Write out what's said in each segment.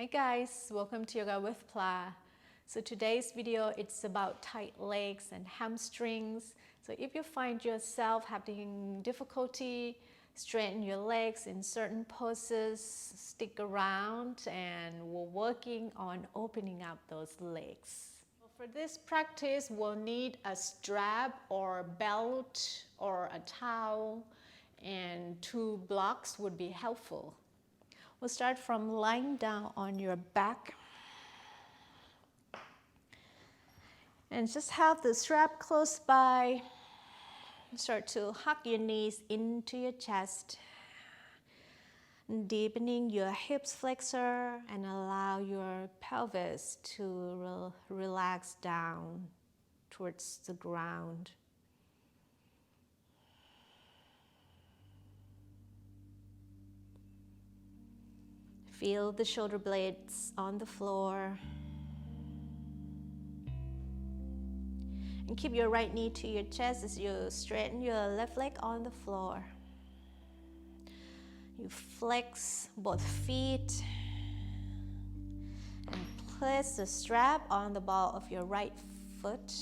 Hi guys, welcome to Yoga with Pla. So today's video, it's about tight legs and hamstrings. So if you find yourself having difficulty straighten your legs in certain poses, stick around and we're working on opening up those legs. For this practice, we'll need a strap or belt or a towel, and 2 blocks would be helpful. We'll start from lying down on your back and just have the strap close by. Start to hug your knees into your chest, deepening your hips flexor and allow your pelvis to relax down towards the ground. Feel the shoulder blades on the floor. And keep your right knee to your chest as you straighten your left leg on the floor. You flex both feet and place the strap on the ball of your right foot.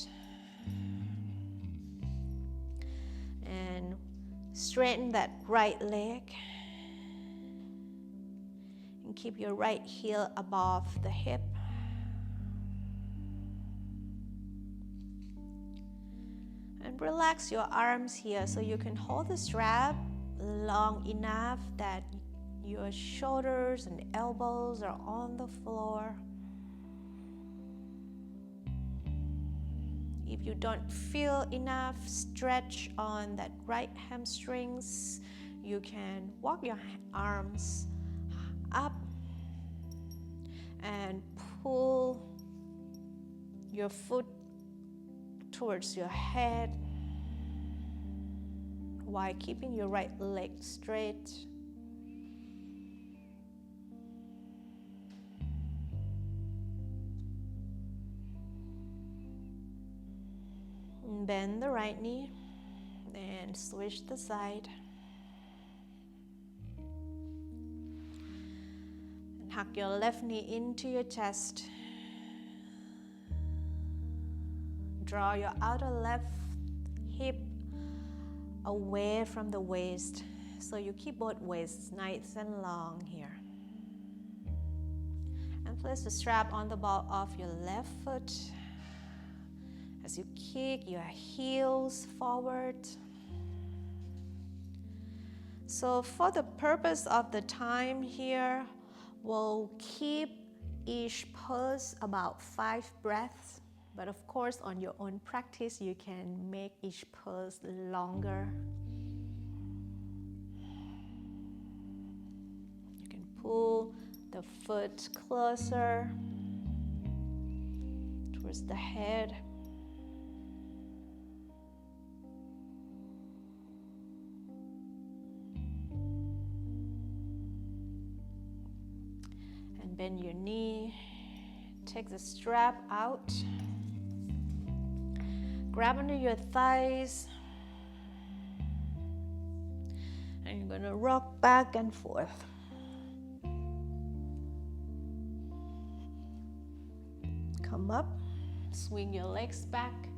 And straighten that right leg. And keep your right heel above the hip. And relax your arms here so you can hold the strap long enough that your shoulders and elbows are on the floor. If you don't feel enough stretch on that right hamstrings, you can walk your arms up and pull your foot towards your head while keeping your right leg straight. Bend the right knee and switch the side. And hug your left knee into your chest. Draw your outer left hip away from the waist, so you keep both waists nice and long here. And place the strap on the ball of your left foot as you kick your heels forward. So for the purpose of the time here, we'll keep each pose about 5 breaths. But of course, on your own practice, you can make each pose longer. You can pull the foot closer towards the head. And bend your knee. Take the strap out. Grab under your thighs, and you're going to rock back and forth. Come up, swing your legs back.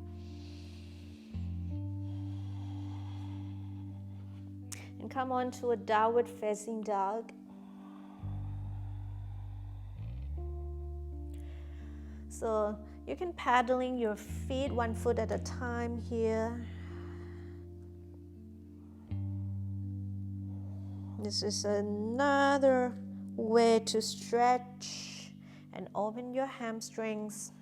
And come on to a downward facing dog. So you can paddling your feet 1 foot at a time here. This is another way to stretch and open your hamstrings.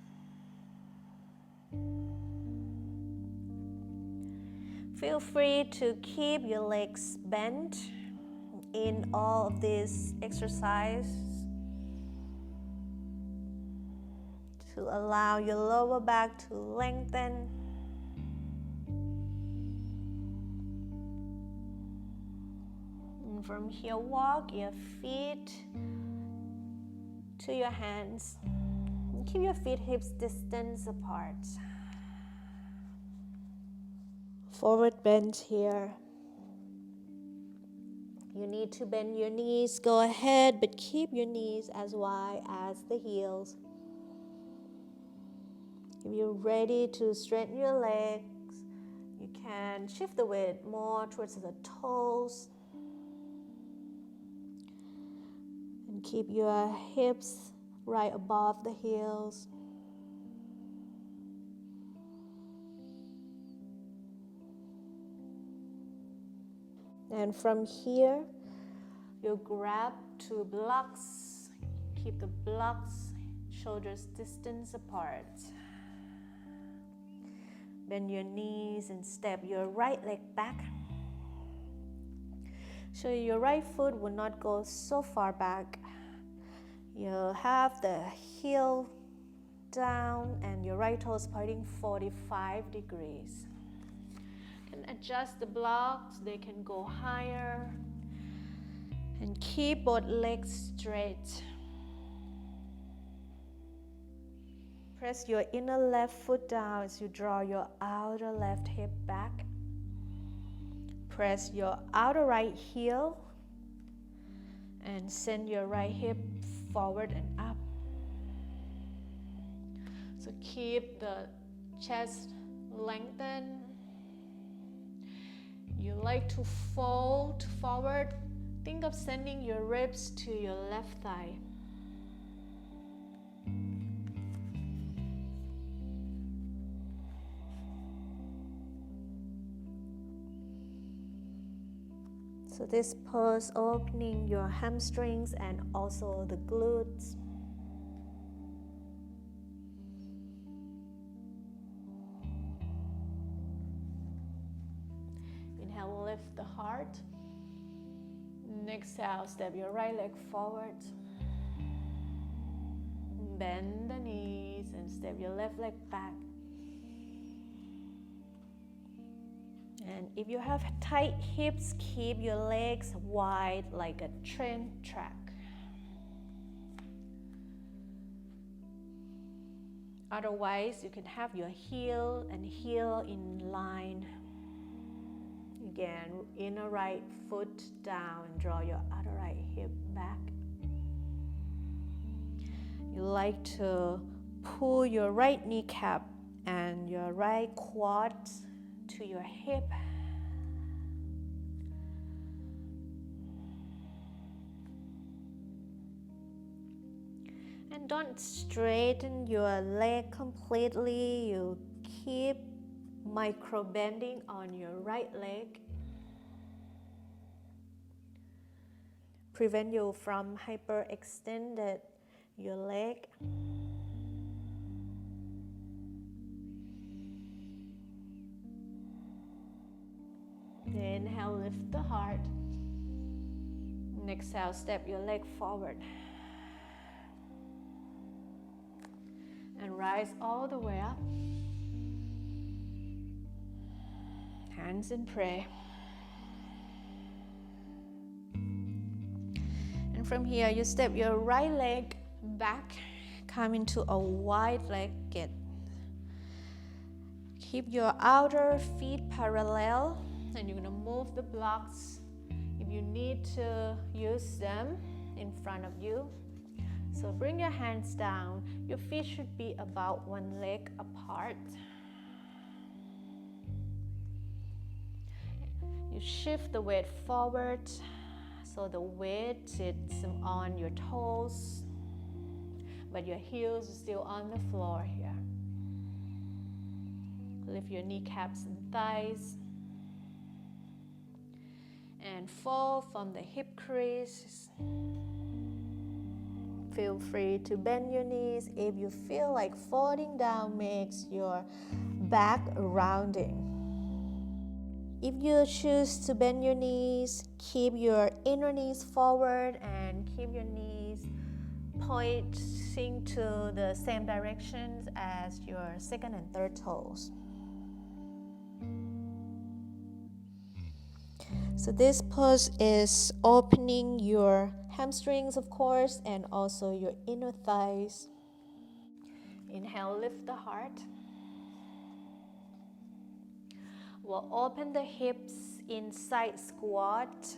Feel free to keep your legs bent in all of this exercise, to allow your lower back to lengthen. And from here, walk your feet to your hands. And keep your feet hips distance apart. Forward bend here. you need to bend your knees, go ahead, but keep your knees as wide as the heels. If you're ready to straighten your legs, you can shift the weight more towards the toes. And keep your hips right above the heels. And from here, you'll grab two blocks. Keep the blocks shoulders distance apart. Bend your knees and step your right leg back. So your right foot will not go so far back. You'll have the heel down and your right toes pointing 45 degrees. You can adjust the blocks, they can go higher. And keep both legs straight. Press your inner left foot down as you draw your outer left hip back. Press your outer right heel and send your right hip forward and up. So keep the chest lengthened. You like to fold forward. Think of sending your ribs to your left thigh. So this pose opening your hamstrings and also the glutes. Inhale, lift the heart. Exhale, step your right leg forward. Bend the knees and step your left leg back. And if you have tight hips, keep your legs wide like a train track. Otherwise, you can have your heel and heel in line. Again, inner right foot down, draw your other right hip back. You like to pull your right kneecap and your right quad to your hip. And don't straighten your leg completely. You keep micro bending on your right leg. Prevent you from hyperextended your leg. Inhale, lift the heart. Exhale, step your leg forward. And rise all the way up. Hands in prayer. And from here, you step your right leg back, come into a wide leg git. Keep your outer feet parallel, and you're gonna move the blocks if you need to use them in front of you. So bring your hands down. Your feet should be about one leg apart. You shift the weight forward so the weight sits on your toes, but your heels are still on the floor here. Lift your kneecaps and thighs. And fall from the hip crease. Feel free to bend your knees if you feel like falling down makes your back rounding. If you choose to bend your knees, keep your inner knees forward and keep your knees pointing to the same directions as your second and third toes. So this pose is opening your hamstrings, of course, and also your inner thighs. Inhale, lift the heart. We'll open the hips in side squat.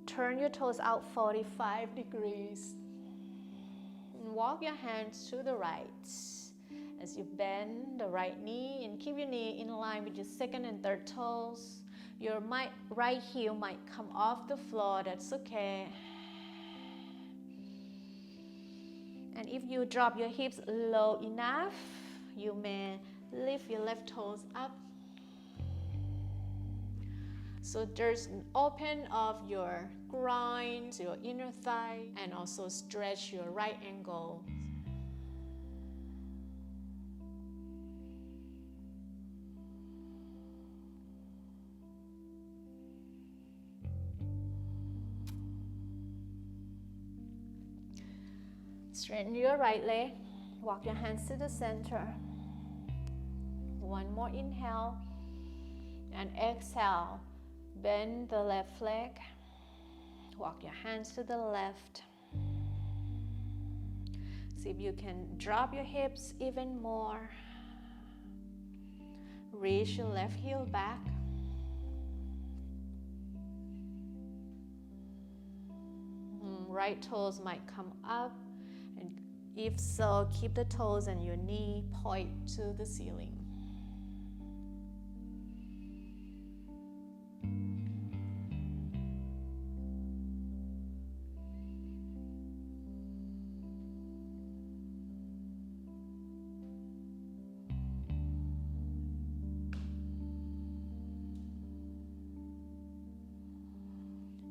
Turn your toes out 45 degrees. And walk your hands to the right. As you bend the right knee and keep your knee in line with your second and third toes. Your right heel might come off the floor, that's okay. And if you drop your hips low enough, you may lift your left toes up. So there's an open of your groins, your inner thigh, and also stretch your right ankle. Straighten your right leg, walk your hands to the center. One more inhale, and exhale, bend the left leg, walk your hands to the left. See if you can drop your hips even more. Reach your left heel back. Right toes might come up. If so, keep the toes and your knee point to the ceiling.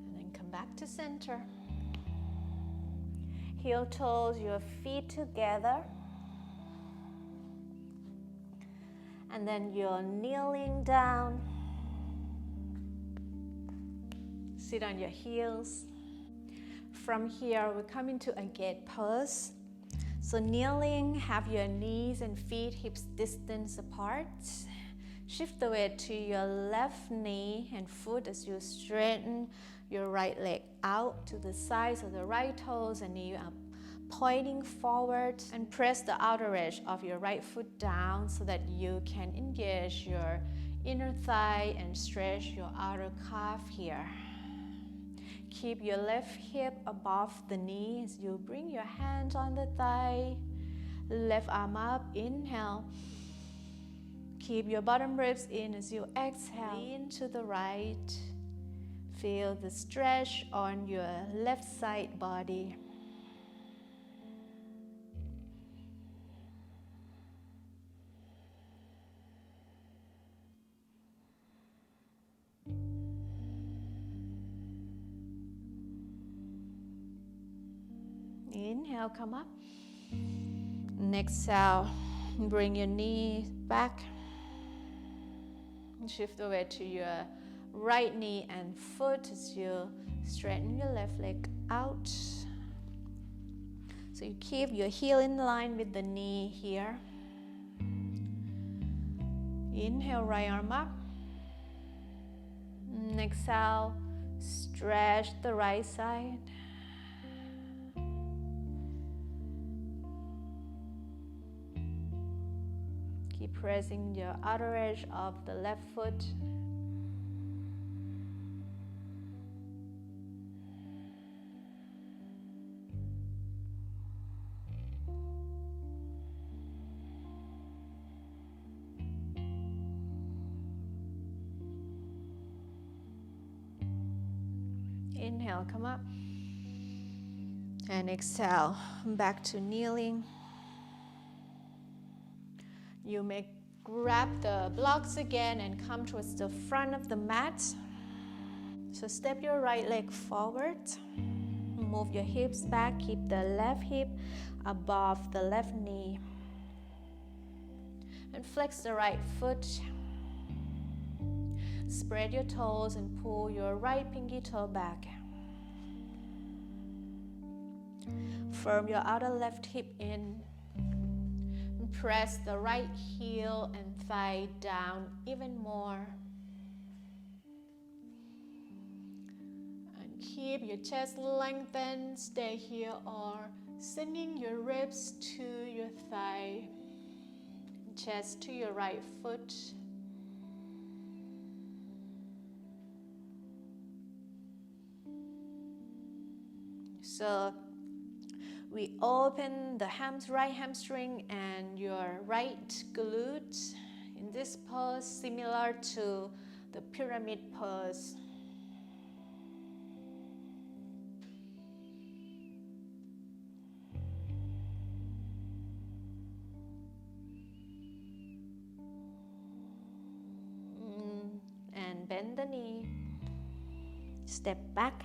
And then come back to center. Heel toes, your feet together. And then you're kneeling down. Sit on your heels. From here, we come into a gate pose. So kneeling, have your knees and feet hips distance apart. Shift the weight to your left knee and foot as you straighten your right leg out to the sides of the right toes and knee up, pointing forward, and press the outer edge of your right foot down so that you can engage your inner thigh and stretch your outer calf here. Keep your left hip above the knee as you bring your hands on the thigh. Left arm up, inhale. Keep your bottom ribs in as you exhale. Lean to the right. Feel the stretch on your left side body. Inhale, come up. And exhale, bring your knee back. Shift the weight to your right knee and foot as you straighten your left leg out. So you keep your heel in line with the knee here. Inhale, right arm up. And exhale, stretch the right side. Keep pressing your outer edge of the left foot. Inhale, come up. And exhale, back to kneeling. You may grab the blocks again and come towards the front of the mat. So step your right leg forward. Move your hips back. Keep the left hip above the left knee. And flex the right foot. Spread your toes and pull your right pinky toe back. Firm your outer left hip in. Press the right heel and thigh down even more. And keep your chest lengthened. Stay here or sending your ribs to your thigh. Chest to your right foot. So we open the right hamstring and your right glute in this pose, similar to the pyramid pose. And bend the knee, step back,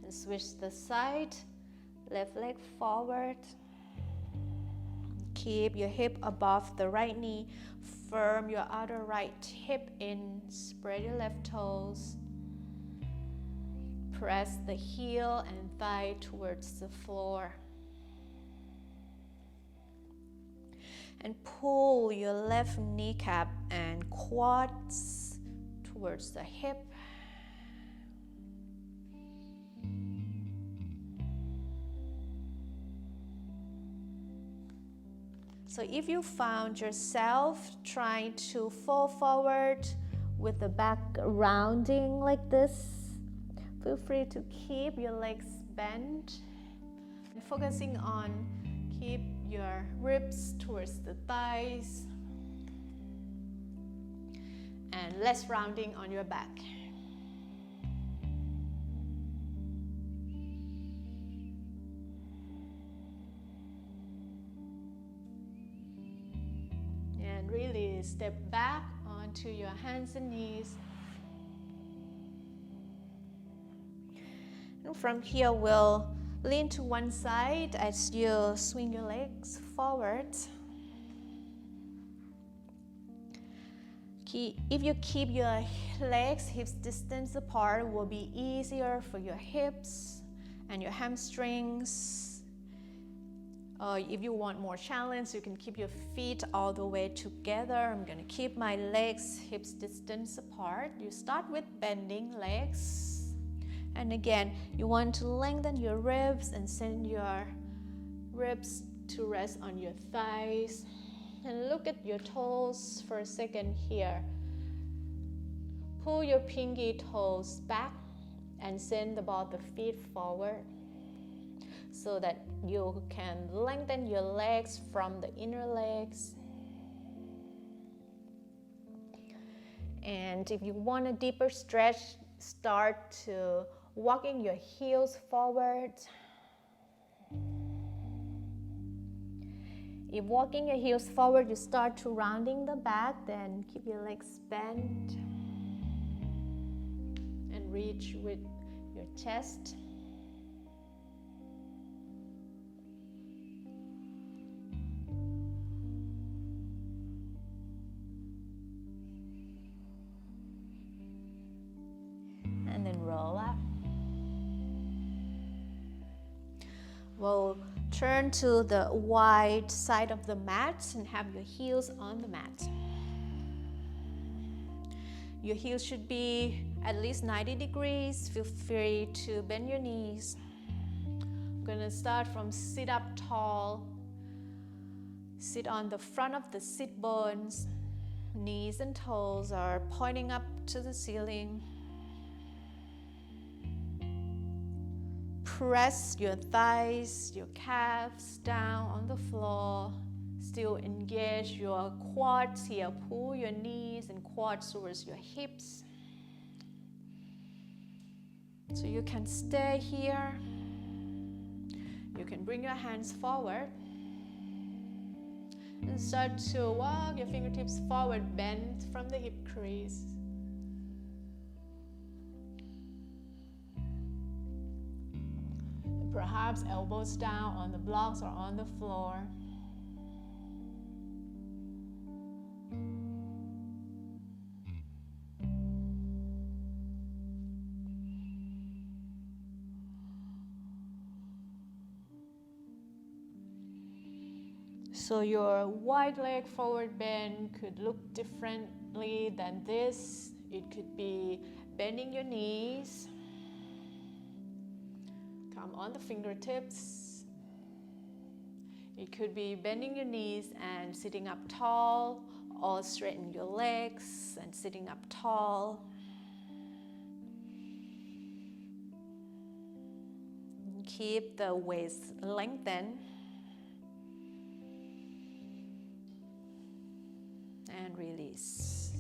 and switch the side, left leg forward. Keep your hip above the right knee, firm your other right hip in, spread your left toes. Press the heel and thigh towards the floor. And pull your left kneecap and quads towards the hip. So if you found yourself trying to fall forward with the back rounding like this, feel free to keep your legs bent and focusing on keep your ribs towards the thighs and less rounding on your back. And really step back onto your hands and knees. And from here, we'll lean to one side as you swing your legs forward. If you keep your legs hips distance apart, it will be easier for your hips and your hamstrings. If you want more challenge, you can keep your feet all the way together. I'm going to keep my legs hips distance apart. You start with bending legs. And again, you want to lengthen your ribs and send your ribs to rest on your thighs. And look at your toes for a second here. Pull your pinky toes back and send the ball of the feet forward so that you can lengthen your legs from the inner legs. And if you want a deeper stretch, start to walking your heels forward. If walking your heels forward, you start to rounding the back, then keep your legs bent and reach with your chest. And then roll up. We'll turn to the wide side of the mat and have your heels on the mat. Your heels should be at least 90 degrees. Feel free to bend your knees. I'm going to start from sit up tall. Sit on the front of the sit bones. Knees and toes are pointing up to the ceiling. Press your thighs, your calves down on the floor. Still engage your quads here. Pull your knees and quads towards your hips. So you can stay here. You can bring your hands forward. And start to walk your fingertips forward, bend from the hip crease. Perhaps elbows down on the blocks or on the floor. So your wide leg forward bend could look differently than this. It could be bending your knees. Come on the fingertips. It could be bending your knees and sitting up tall, or straighten your legs and sitting up tall. keep the waist lengthened. And release.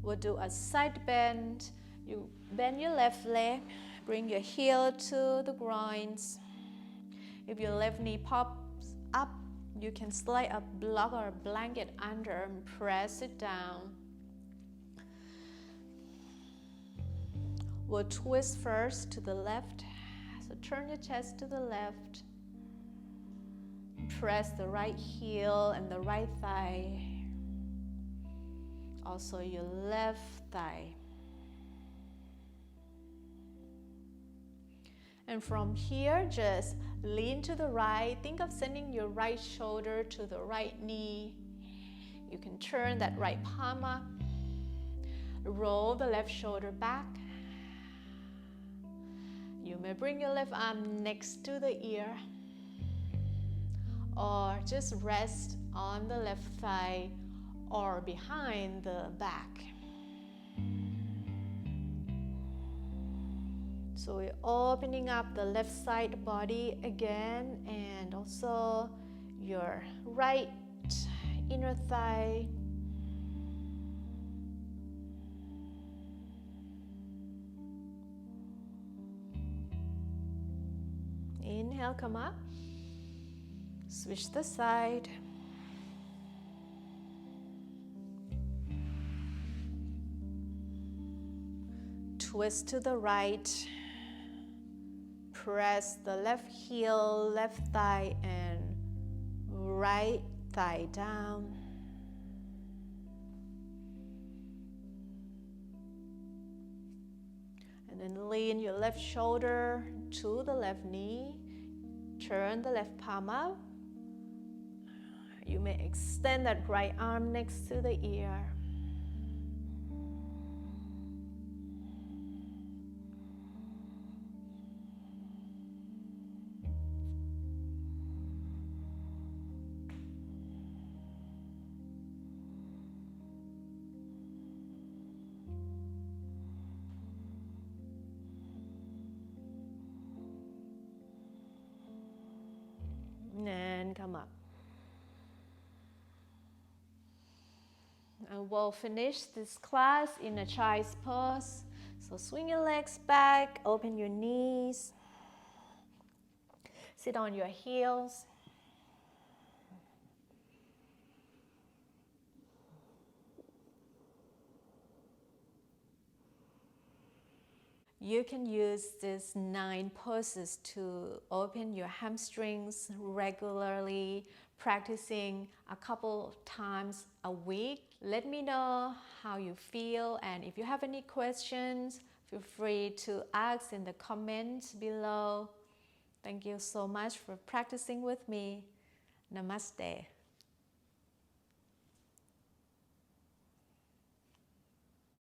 We'll do a side bend. You bend your left leg, bring your heel to the groins. If your left knee pops up, you can slide a block or a blanket under and press it down. We'll twist first to the left. So turn your chest to the left. Press the right heel and the right thigh. Also your left thigh. And from here, just lean to the right. Think of sending your right shoulder to the right knee. You can turn that right palm up. Roll the left shoulder back. You may bring your left arm next to the ear, or just rest on the left thigh or behind the back. So we're opening up the left side body again, and also your right inner thigh. Inhale, come up. Switch the side. Twist to the right. Press the left heel, left thigh, and right thigh down. And then lean your left shoulder to the left knee. Turn the left palm up. You may extend that right arm next to the ear. And come up. And we'll finish this class in a child's pose. So swing your legs back, open your knees, sit on your heels. You can use these 9 poses to open your hamstrings regularly, practicing a couple times a week. Let me know how you feel, and if you have any questions, feel free to ask in the comments below. Thank you so much for practicing with me. Namaste.